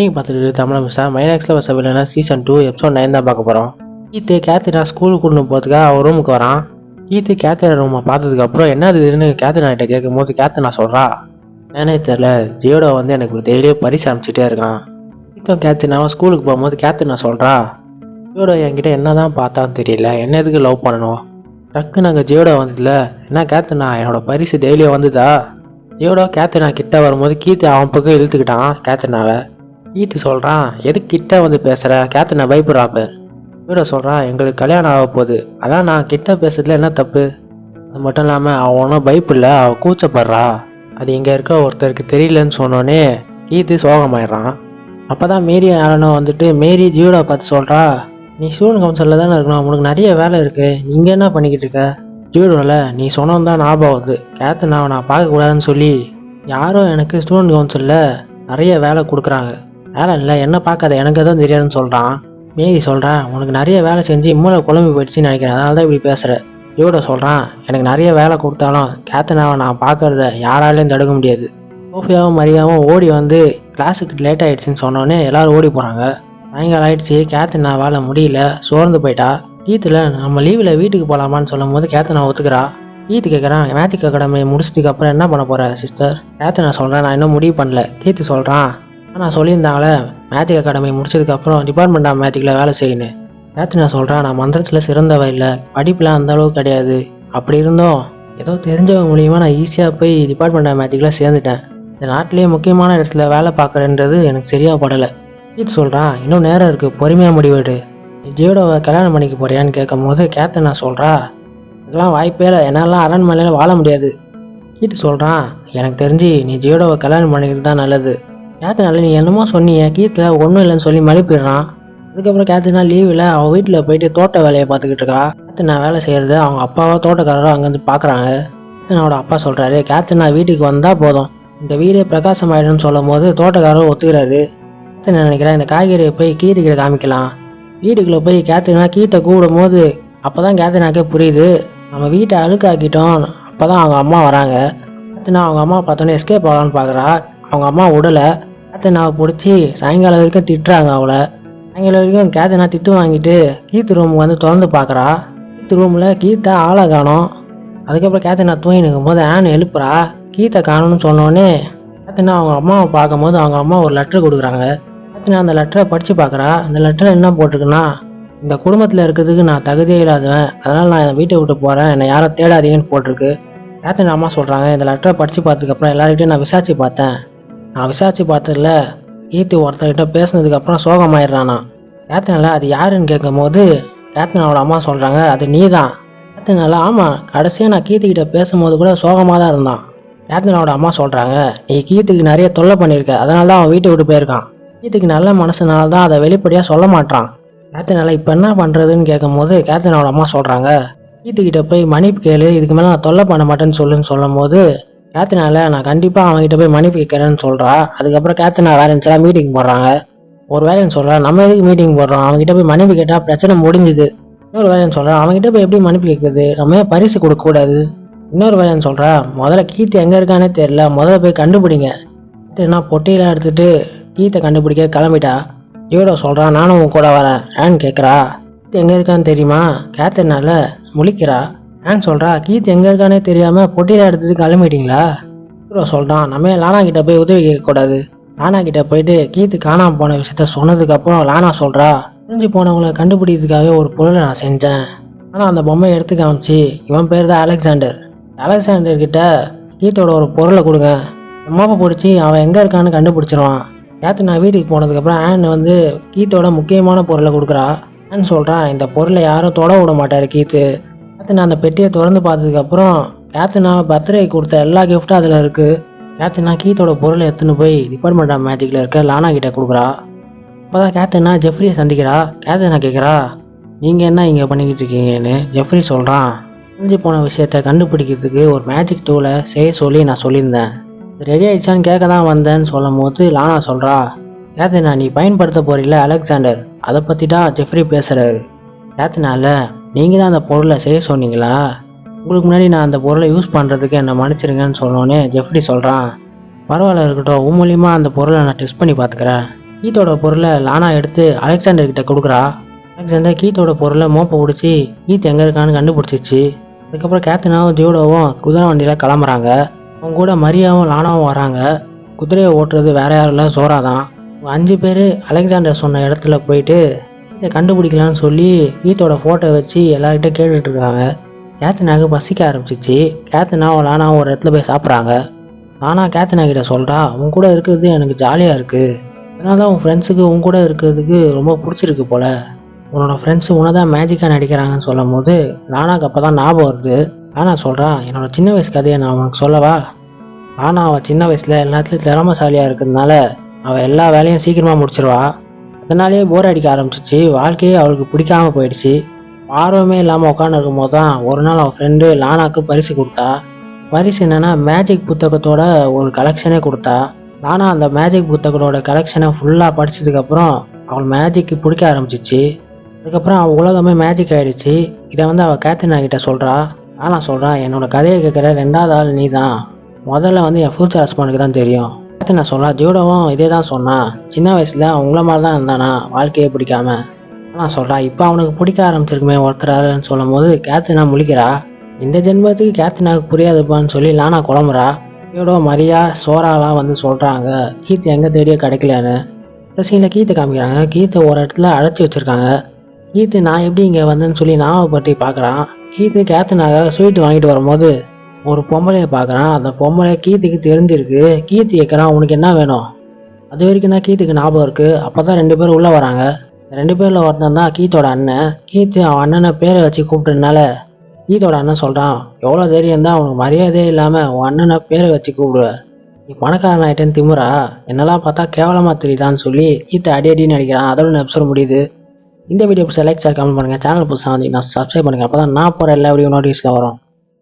நீங்கள் பார்த்துட்டு தமிழ் மிஸ்ஸா மைனாக்ஸில் வசவில்லைனா season 2 episode 9 தான் பார்க்க போகிறோம். கீத்து கேத்தினா ஸ்கூலுக்கு கொண்டு போகிறதுக்காக அவன் ரூமுக்கு வரான். கீத்து கேத்தினா ரூமை பார்த்ததுக்கப்புறம் என்னதுன்னு கேத்தினா கிட்ட கேட்கும் போது கேத்தினா சொல்கிறா, என்னன்னே தெரில, ஜியோடோ வந்து எனக்கு டெய்லியும் பரிசு அனுப்பிச்சிட்டே இருக்கான். கீத்தும் கேத்தினாவும் ஸ்கூலுக்கு போகும்போது கேத்தினா சொல்கிறா, ஜியோடோ என்கிட்ட என்ன தான் பார்த்தான்னு தெரியல, என்ன எதுக்கு லவ் பண்ணணும். டக்கு நாங்கள் ஜியோடோ வந்ததில்ல, என்ன கேத்தினா என்னோட பரிசு டெய்லியும் வந்துதா. ஜியோடோ கேத்தினா கிட்ட வரும்போது கீத்து அவன் பக்கம் இழுத்துக்கிட்டான் கேத்தினாவை. கீத்து சொல்கிறான், எதுக்கு கிட்ட வந்து பேசுகிற, கேத்தினா பயப்படுறாப்ப. ஜியோடோ சொல்கிறான், எங்களுக்கு கல்யாணம் ஆக போகுது, அதான் நான் கிட்ட பேசுறதுல என்ன தப்பு. அது மட்டும் இல்லாமல் அவன் ஒன்றும் பயப்பில்ல, அவள் கூச்சப்படுறா, அது இங்கே இருக்க ஒருத்தருக்கு தெரியலன்னு சொன்னோன்னே கீத்து சோகமாயிடுறான். அப்போ தான் மேரி ஆரனும் வந்துட்டு மேரி ஜியோடோ பார்த்து சொல்கிறா, நீ ஸ்டூடெண்ட் கவுன்சிலில் தானே இருக்கணும், உனக்கு நிறைய வேலை இருக்குது, நீங்கள் என்ன பண்ணிக்கிட்டு இருக்க. ஜியோடோவில் நீ சொன்னது தான் ஞாபகம் வருது, கேத்தினாவை நான் பார்க்கக்கூடாதுன்னு சொல்லி யாரோ எனக்கு ஸ்டூடெண்ட் கவுன்சிலில் நிறைய வேலை கொடுக்குறாங்க. வேலை இல்லை, என்ன பார்க்காத, எனக்கு எதுவும் தெரியாதுன்னு சொல்கிறான். மேரி சொல்கிறேன், உனக்கு நிறைய வேலை செஞ்சு மூளை குழம்பு போயிடுச்சுன்னு நினைக்கிறேன், அதனால தான் இப்படி பேசுகிற. ஜியோடோ சொல்கிறான், எனக்கு நிறைய வேலை கொடுத்தாலும் கேத்தினாவை நான் பார்க்கறத யாராலையும் தடுக்க முடியாது. சோஃபியாவும் மரியாவும் ஓடி வந்து கிளாஸுக்கு லேட் ஆகிடுச்சின்னு சொன்னோடனே எல்லோரும் ஓடி போகிறாங்க. சாயங்காலம் ஆகிடுச்சி, கேத்தினாவால் முடியல, சோர்ந்து போயிட்டா. கீத்தில் நம்ம லீவில் வீட்டுக்கு போகலாமான்னு சொல்லும் போது கேத்தினா ஒத்துக்கிறா. கீத்து கேட்குறான், மேத்திக் அகாடமி முடிச்சதுக்கு அப்புறம் என்ன பண்ண போகிற சிஸ்டர். கேத்தினா சொல்கிறேன், நான் இன்னும் முடிவு பண்ணல. கீத்து சொல்கிறான், நான் சொல்லியிருந்தாங்களே மேத்திக் அகாடமி முடிச்சதுக்கப்புறம் டிபார்ட்மெண்ட் ஆஃப் மேத்திக்கில் வேலை செய்யணும். கேத்தினா சொல்கிறான், நான் மந்திரத்தில் சிறந்தவ இல்லை, படிப்புலாம் அந்த அளவுக்கு கிடையாது, அப்படி இருந்தோம் ஏதோ தெரிஞ்சவங்க மூலியமாக நான் ஈஸியாக போய் டிபார்ட்மெண்ட் ஆஃப் மேத்திக்கில் சேர்ந்துட்டேன். இந்த நாட்டிலேயே முக்கியமான இடத்துல வேலை பார்க்குறேன்றது எனக்கு சரியாக படலை. கீத்து சொல்கிறான், இன்னும் நேரம் இருக்குது, பொறுமையாக முடிவெடு. நீ ஜியோடோவை கல்யாணம் பண்ணிக்க போறியான்னு கேட்கும் போது கேத்தினா சொல்கிறா, இதெல்லாம் வாய்ப்பே இல்லை, என்னாலாம் அரண்மனையில் வாழ முடியாது. கீத்து சொல்கிறான், எனக்கு தெரிஞ்சு நீ ஜியோடோவை கல்யாணம் பண்ணிக்கிறது தான் நல்லது. கேத்தினால நீ என்னமோ சொன்னிய, கீத்தில் ஒன்றும் இல்லைன்னு சொல்லி மழுப்பிடுறான். அதுக்கப்புறம் கேத்தினா லீவில் அவள் வீட்டில் போயிட்டு தோட்ட வேலையை பார்த்துக்கிட்டு இருக்கா. கேத்தினா வேலை செய்கிறது அவங்க அப்பாவோ தோட்டக்காரரோ அங்கேருந்து பார்க்குறாங்க. கேத்தினாவோட அப்பா சொல்கிறாரு, கேத்தினா வீட்டுக்கு வந்தால் போதும், இந்த வீடே பிரகாசம் ஆகிடும்னு சொல்லும் போது தோட்டக்காரர் ஒத்துக்கிறாரு. கேத்தினா நினைக்கிறேன், இந்த காய்கறியை போய் கீத்துக்கிட்ட காமிக்கலாம். வீட்டுக்குள்ளே போய் கேத்தினா கீத்தை கூடும் போது அப்போ தான் கேத்தினாக்கே புரியுது, நம்ம வீட்டை அழுக்காக்கிட்டோம். அப்போ தான் அவங்க அம்மா வராங்க. கேத்தினா அவங்க அம்மா பார்த்தோன்னே எஸ்கேப் ஆகலான்னு பார்க்குறா. அவங்க அம்மா விடலை. கேத்தினாவை பிடிச்சி சாயங்காலம் வரைக்கும் திட்டுறாங்க அவளை. சாயங்காலம் வரைக்கும் கேத்தினா திட்டு வாங்கிட்டு கீத்து ரூமுக்கு வந்து திறந்து பார்க்குறா. கீத்து ரூமில் கீத்தை ஆளை காணோம். அதுக்கப்புறம் கேத்தினா தூங்கி நிற்கும் போது ஆன் எழுப்புறா. கீத்தை காணும்னு சொன்னோடனே கேத்தினா அவங்க அம்மாவை பார்க்கும் போது அவங்க அம்மா ஒரு லெட்டர் கொடுக்குறாங்க. கேத்தினா அந்த லெட்டரை படித்து பார்க்குறா. அந்த லெட்டரில் என்ன போட்டிருக்குன்னா, இந்த குடும்பத்தில் இருக்கிறதுக்கு நான் தகுதியே இல்லாதவன், அதனால் நான் வீட்டை விட்டு போகிறேன், என்னை யாரும் தேடாதீங்கன்னு போட்டிருக்கு. கேத்தினா அம்மா சொல்கிறாங்க, இந்த லெட்டரை படித்து பார்த்ததுக்கப்புறம் எல்லார்கிட்டையும் நான் விசாரித்து பார்த்தேன். நான் விசாரித்து பார்த்ததில்ல, கீத்து ஒருத்தர்கிட்ட பேசினதுக்கப்புறம் சோகமாயிடுறானா. கேத்தினால அது யாருன்னு கேட்கும் போது கேத்தினாவோட அம்மா சொல்கிறாங்க, அது நீ தான். கேத்தினால ஆமாம், கடைசியாக நான் கீத்துக்கிட்ட பேசும்போது கூட சோகமாக தான் இருந்தான். கேத்தினாவோட அம்மா சொல்கிறாங்க, நீ கீத்துக்கு நிறைய தொல்லை பண்ணியிருக்க, அதனால தான் அவன் வீட்டை விட்டு போயிருக்கான். கீத்துக்கு நல்ல மனசுனால தான் அதை வெளிப்படையாக சொல்ல மாட்டான். கேத்தினால இப்போ என்ன பண்ணுறதுன்னு கேட்கும் போது கேத்தினாவோட அம்மா சொல்கிறாங்க, கீத்துக்கிட்ட போய் மன்னிப்பு கேளு, இதுக்கு மேலே நான் தொல்லை பண்ண மாட்டேன்னு சொல்லும் போது கேத்தினால நான் கண்டிப்பாக அவங்ககிட்ட போய் மன்னிப்பு கேட்குறேன்னு சொல்கிறா. அதுக்கப்புறம் கேத்தினா வேலைன்ஸ்லாம் மீட்டிங் போடுறாங்க. ஒரு வேலைன்னு சொல்கிறா, நம்ம எதுக்கு மீட்டிங் போடுறோம், அவங்ககிட்ட போய் மன்னிப்பு கேட்டால் பிரச்சனை முடிஞ்சுது. இன்னொரு வேலைன்னு சொல்கிறா, அவங்ககிட்ட போய் எப்படி மன்னிப்பு கேட்குறது, நம்ம ஏன் பரிசு கொடுக்கக்கூடாது. இன்னொரு வேலைன்னு சொல்கிறா, முதல்ல கீத்து எங்கே இருக்கானே தெரியல, முதல்ல போய் கண்டுபிடிங்க. கீத்துனா பொட்டியெல்லாம் எடுத்துகிட்டு கீத்தை கண்டுபிடிக்க கிளம்பிட்டா. ஜியோடோ சொல்கிறான், நானும் உன் கூட வரேன். ஆன் கேட்குறா, கீத்து எங்கே இருக்கான்னு தெரியுமா. கேத்தினால முழிக்கிறா. ஆன் சொல்கிறா, கீத்து எங்கே இருக்கானே தெரியாமல் பொட்டியில் எடுத்துட்டு கிளம்பிட்டீங்களா. ஜியோடோ சொல்கிறான், நம்ம லானா கிட்ட போய் உதவி கேட்கக்கூடாது. லானா கிட்ட போயிட்டு கீத்து காணாமல் போன விஷயத்த சொன்னதுக்கப்புறம் லானா சொல்கிறா, புரிஞ்சு போனவங்களை கண்டுபிடிக்கிறதுக்காகவே ஒரு பொருளை நான் செஞ்சேன். ஆனால் அந்த பொம்மையை எடுத்து காமிச்சு, இவன் பேர் தான் அலெக்சாண்டர். அலெக்சாண்டர்கிட்ட கீத்தோட ஒரு பொருளை கொடுங்க, அம்மாவை பிடிச்சி அவன் எங்கே இருக்கான்னு கண்டுபிடிச்சிருவான். கேத்தினா வீட்டுக்கு போனதுக்கப்புறம் ஆன் வந்து கீத்தோட முக்கியமான பொருளை கொடுக்குறா. ஆன் சொல்கிறான், இந்த பொருளை யாரும் தொட விட மாட்டார் கீத்து. கேத்தினா அந்த பெட்டியை திறந்து பார்த்ததுக்கப்புறம் கேத்தினா பர்த்டே கொடுத்த எல்லா கிஃப்ட்டும் அதில் இருக்குது. கேத்தினா கீத்தோட பொருளை எடுத்துன்னு போய் டிபார்ட்மெண்ட் ஆஃப் மேஜிக்கில் இருக்க லானா கிட்ட கொடுக்குறா. அப்போ தான் கேத்தினா ஜெஃப்ரியை சந்திக்கிறா. கேத்தினா கேட்குறா, நீங்கள் என்ன இங்கே பண்ணிக்கிட்டு இருக்கீங்கன்னு. ஜெஃப்ரி சொல்கிறான், தெரிஞ்சு போன விஷயத்த கண்டுபிடிக்கிறதுக்கு ஒரு மேஜிக் டூலை செய்ய சொல்லி நான் சொல்லியிருந்தேன், ரெடி ஆகிடுச்சான்னு கேட்க தான் வந்தேன்னு சொல்லும் போது லானா சொல்கிறா, கேத்தினா நீ பயன்படுத்த போறீங்கள அலெக்சாண்டர், அதை பற்றி தான் ஜெஃப்ரி பேசுகிறாரு. கேத்தினால நீங்கள் தான் அந்த பொருளை செய்ய சொன்னீங்களா, உங்களுக்கு முன்னாடி நான் அந்த பொருளை யூஸ் பண்ணுறதுக்கு என்னை மன்னிச்சிருங்கன்னு சொன்னோன்னே ஜெஃப்ரி சொல்கிறான், பரவாயில்ல இருக்கட்டும், உன் மூலியமாக அந்த பொருளை நான் டெஸ்ட் பண்ணி பார்த்துக்கிறேன். கீத்தோட பொருளை லானா எடுத்து அலெக்சாண்டர் கிட்ட கொடுக்குறா. அலெக்சாண்டர் கீத்தோட பொருளை மோப்ப பிடிச்சி கீத் எங்கே இருக்கான்னு கண்டுபிடிச்சிச்சு. அதுக்கப்புறம் கேத்தனாவும் ஜியோடோவும் குதிரை வண்டியில் கிளம்புறாங்க. அவங்க கூட மரியாவும் லானாவும் வராங்க. குதிரையை ஓட்டுறது வேற யாரும் இல்லை, சோரா தான். 5 பேர் அலெக்சாண்டர் சொன்ன இடத்துல போயிட்டு இதை கண்டுபிடிக்கலான்னு சொல்லி கீத்தோட ஃபோட்டோ வச்சு எல்லார்கிட்ட கேட்டுட்டு இருக்காங்க. கேத்தனாவுக்கு பசிக்க ஆரம்பிச்சிச்சு. கேத்தனாவும் லானாவும் ஒரு இடத்துல போய் சாப்பிட்றாங்க. லானா கேத்தனா கிட்ட சொல்கிறா, உன் கூட இருக்கிறது எனக்கு ஜாலியாக இருக்குது. அதனால தான் உன் ஃப்ரெண்ட்ஸுக்கு உன் கூட இருக்கிறதுக்கு ரொம்ப பிடிச்சிருக்கு போல. உன்னோட ஃப்ரெண்ட்ஸு உன்னை தான் மேஜிக்காக நடிக்கிறாங்கன்னு சொல்லும் போது லானாக்கு அப்போ தான் ஞாபகம் வருது. லானா சொல்கிறா, என்னோட சின்ன வயசு கதையை நான் உனக்கு சொல்லவா? லானா அவள் சின்ன வயசில் எல்லாத்துலேயும் திறமைசாலியாக இருக்கிறதுனால அவள் எல்லா வேலையும் சீக்கிரமாக முடிச்சிருவா. அதனாலேயே போர் அடிக்க ஆரம்பிச்சிச்சு. வாழ்க்கையே அவளுக்கு பிடிக்காம போயிடுச்சு. ஆர்வமே இல்லாமல் உட்காந்து இருக்கும் போது தான் ஒரு நாள் அவள் ஃப்ரெண்டு லானாக்கு பரிசு கொடுத்தா. பரிசு என்னன்னா மேஜிக் புத்தகத்தோட ஒரு கலெக்ஷனே கொடுத்தா. லானா அந்த மேஜிக் புத்தகத்தோட கலெக்ஷனை ஃபுல்லாக படிச்சதுக்கப்புறம் அவள் மேஜிக்கு பிடிக்க ஆரம்பிச்சிச்சு. அதுக்கப்புறம் அவள் உலகமே மேஜிக் ஆகிடுச்சு. இதை அவள் கேத்தனா கிட்ட சொல்கிறா. லானா சொல்கிறா, என்னோட கதையை கேட்குற 2வது ஆள் நீ தான். முதல்ல என் ஃபியூச்சர் ஹஸ்பண்டுக்கு தான் தெரியும். கேத்தனா சொல்கிறா, ஜியோடோவும் இதே தான் சொன்னான். சின்ன வயசில் அவங்கள மாதிரி தான் இருந்தானா, வாழ்க்கையே பிடிக்காம. லானா சொல்கிறா, இப்போ அவனுக்கு பிடிக்க ஆரம்பிச்சிருக்குமே ஒருத்தராருன்னு சொல்லும் போது கேத்தனா முழிக்கிறா. இந்த ஜென்மத்துக்கு கேத்தனாவுக்கு புரியாதுப்பான்னு சொல்லி லானா குழம்புறா. ஜியோடோ மரியா சோராலாம் சொல்கிறாங்க கீத் எங்கே தேடியோ கிடைக்கலன்னு. இந்த சீனில் கீத்தை காமிக்கிறாங்க. கீத்தை ஒரு இடத்துல அழைச்சி வச்சுருக்காங்க. கீத்து நான் எப்படி இங்கே வந்தேன்னு சொல்லி நாவை பற்றி பார்க்குறான். கீத்து கேத்தனாக ஸ்வீட் வாங்கிட்டு வரும்போது ஒரு பொம்பளையை பார்க்குறான். அந்த பொம்பளை கீத்துக்கு தெரிஞ்சிருக்கு. கீத்து கேட்குறான், உனக்கு என்ன வேணும்? அது வரைக்கும் தான் கீத்துக்கு ஞாபகம் இருக்குது. அப்போ தான் 2 பேரும் உள்ளே வராங்க. 2 பேரில் ஒருத்தன் தான் கீத்தோட அண்ணன். கீத்து அவன் அண்ணனை பேரை வச்சு கூப்பிட்டதுனால கீத்தோட அண்ணன் சொல்கிறான், எவ்வளோ தைரியம் தான் அவனுக்கு மரியாதையே இல்லாமல் உன் அண்ணனை பேரை வச்சு கூப்பிடுவேன். நீ பணக்காரன் ஆகிட்டேன்னு திமுறா, என்னெல்லாம் பார்த்தா கேவலமாக தெரியுதான்னு சொல்லி கீத்தை அடி அடின்னு அடிக்கிறான். அதோட எபிசோட் முடியுது. இந்த வீடியோ லைக் ஷேர் கமெண்ட் பண்ணுங்கள். சேனல் புதுசாக வந்தீங்கன்னா சப்ஸ்கிரைப் பண்ணுங்கள். அப்போ தான் நான் போகிற எல்லா வீடியோ நோட்டிஃபிகேஷன் வரும்.